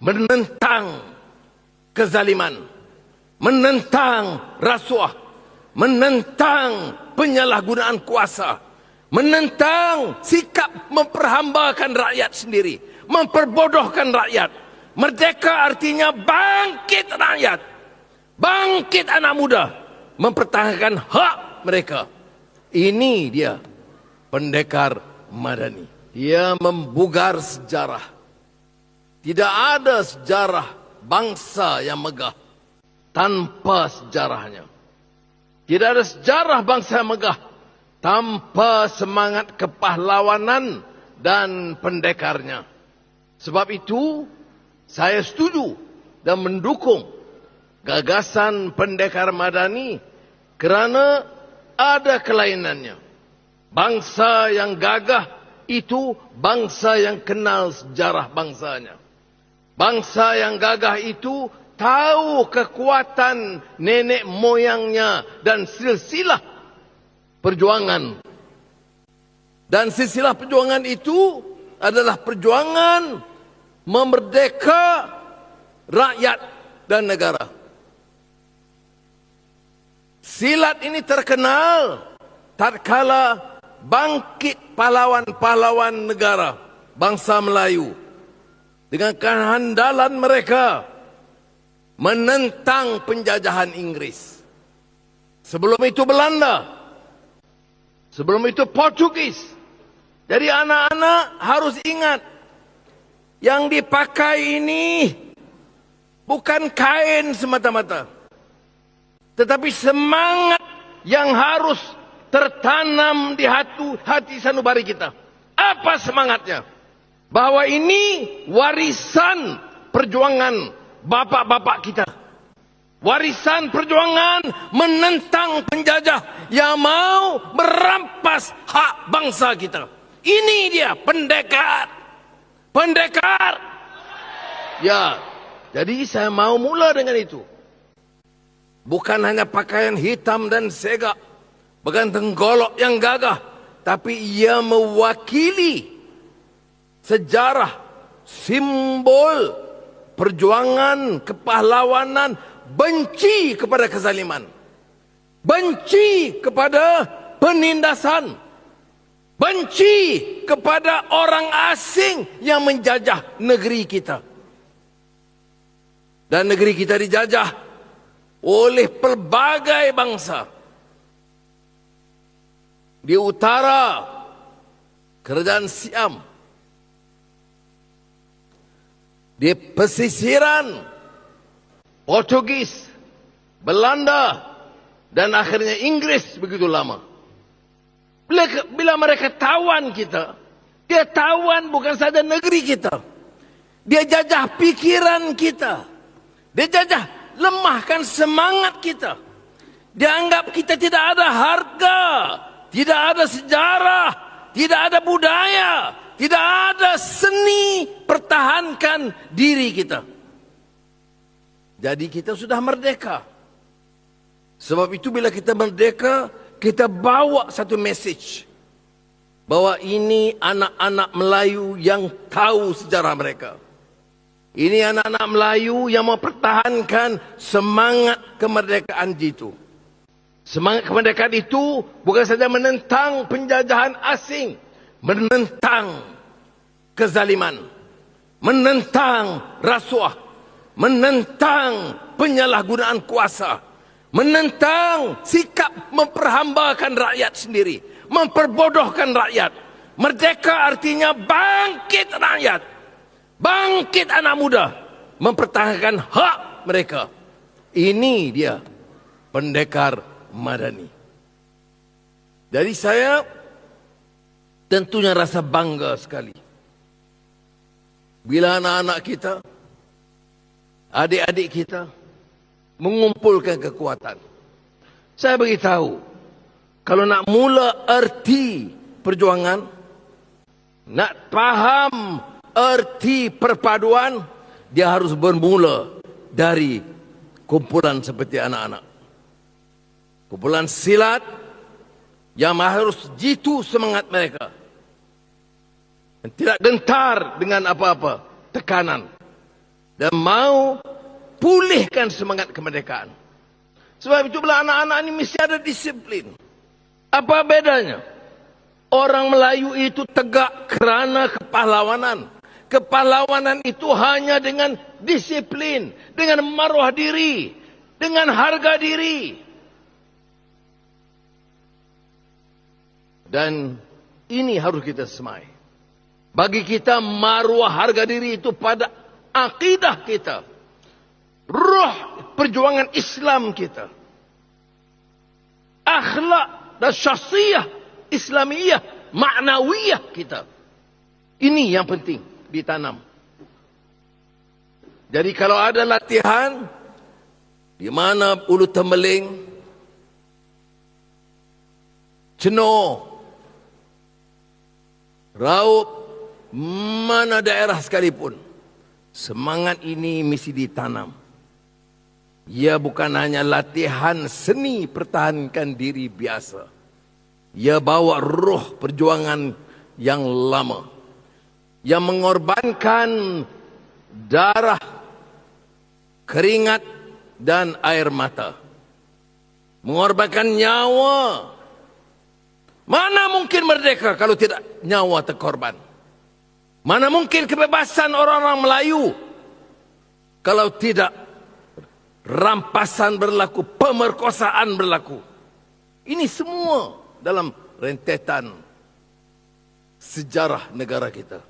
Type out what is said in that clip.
menentang kezaliman, menentang rasuah, menentang penyalahgunaan kuasa, menentang sikap memperhambakan rakyat sendiri, memperbodohkan rakyat. Merdeka artinya bangkit rakyat, bangkit anak muda, mempertahankan hak mereka. Ini dia pendekar Madani. Dia membugar sejarah. Tidak ada sejarah bangsa yang megah tanpa sejarahnya. Tidak ada sejarah bangsa yang megah tanpa semangat kepahlawanan dan pendekarnya. Sebab itu, saya setuju dan mendukung gagasan pendekar Madani kerana ada kelainannya. Bangsa yang gagah itu bangsa yang kenal sejarah bangsanya. Bangsa yang gagah itu tahu kekuatan nenek moyangnya dan silsilah perjuangan. Dan silsilah perjuangan itu adalah perjuangan memerdeka rakyat dan negara. Silat ini terkenal tatkala bangkit pahlawan-pahlawan negara bangsa Melayu dengan kehandalan mereka menentang penjajahan Inggris. Sebelum itu Belanda, sebelum itu Portugis. Jadi anak-anak harus ingat, yang dipakai ini bukan kain semata-mata, tetapi semangat yang harus tertanam di hati sanubari kita. Apa semangatnya? Bahwa ini warisan perjuangan bapak-bapak kita. Warisan perjuangan menentang penjajah yang mau merampas hak bangsa kita. Ini dia pendekar. Pendekar. Ya, jadi saya mau mula dengan itu. Bukan hanya pakaian hitam dan segak, bukan tenggolok yang gagah, tapi ia mewakili sejarah, simbol perjuangan kepahlawanan, benci kepada kezaliman, benci kepada penindasan, benci kepada orang asing yang menjajah negeri kita. Dan negeri kita dijajah oleh pelbagai bangsa. Di utara, kerajaan Siam. Di pesisiran, Portugis, Belanda, dan akhirnya Inggris begitu lama. Bila mereka tawan kita, dia tawan bukan saja negeri kita. Dia jajah pikiran kita. Dia jajah lemahkan semangat kita. Dia anggap kita tidak ada harga, tidak ada sejarah, tidak ada budaya, tidak ada seni pertahankan diri kita. Jadi kita sudah merdeka. Sebab itu bila kita merdeka, kita bawa satu message. Bahwa ini anak-anak Melayu yang tahu sejarah mereka. Ini anak-anak Melayu yang mempertahankan semangat kemerdekaan itu. Semangat kemerdekaan itu bukan saja menentang penjajahan asing, menentang kezaliman, menentang rasuah, menentang penyalahgunaan kuasa, menentang sikap memperhambakan rakyat sendiri, memperbodohkan rakyat. Merdeka artinya bangkit rakyat, bangkit anak muda, mempertahankan hak mereka. Ini dia pendekar Madani. Jadi saya tentunya rasa bangga sekali bila anak-anak kita, adik-adik kita mengumpulkan kekuatan. Saya beritahu, kalau nak mula erti perjuangan, nak faham erti perpaduan, dia harus bermula dari kumpulan seperti anak-anak. Kumpulan silat yang harus jitu semangat mereka. Dan tidak gentar dengan apa-apa tekanan. dan mau pulihkan semangat kemerdekaan. Sebab itulah anak-anak ini mesti ada disiplin. Apa bedanya? Orang Melayu itu tegak kerana kepahlawanan. Kepahlawanan itu hanya dengan disiplin, dengan maruah diri, dengan harga diri. Dan ini harus kita semai. Bagi kita maruah harga diri itu pada akidah kita. Roh perjuangan Islam kita. Akhlak dan syakhsiyah Islamiyah, maknawiyah kita. Ini yang penting ditanam. Jadi kalau ada latihan di mana Ulu Tembeling, Cenoh, Raup, mana daerah sekalipun, semangat ini mesti ditanam. Ia bukan hanya latihan seni pertahankan diri biasa. Ia bawa roh perjuangan yang lama, yang mengorbankan darah, keringat dan air mata, mengorbankan nyawa. Mana mungkin merdeka kalau tidak nyawa terkorban? Mana mungkin kebebasan orang-orang Melayu kalau tidak rampasan berlaku, pemerkosaan berlaku? Ini semua dalam rentetan sejarah negara kita.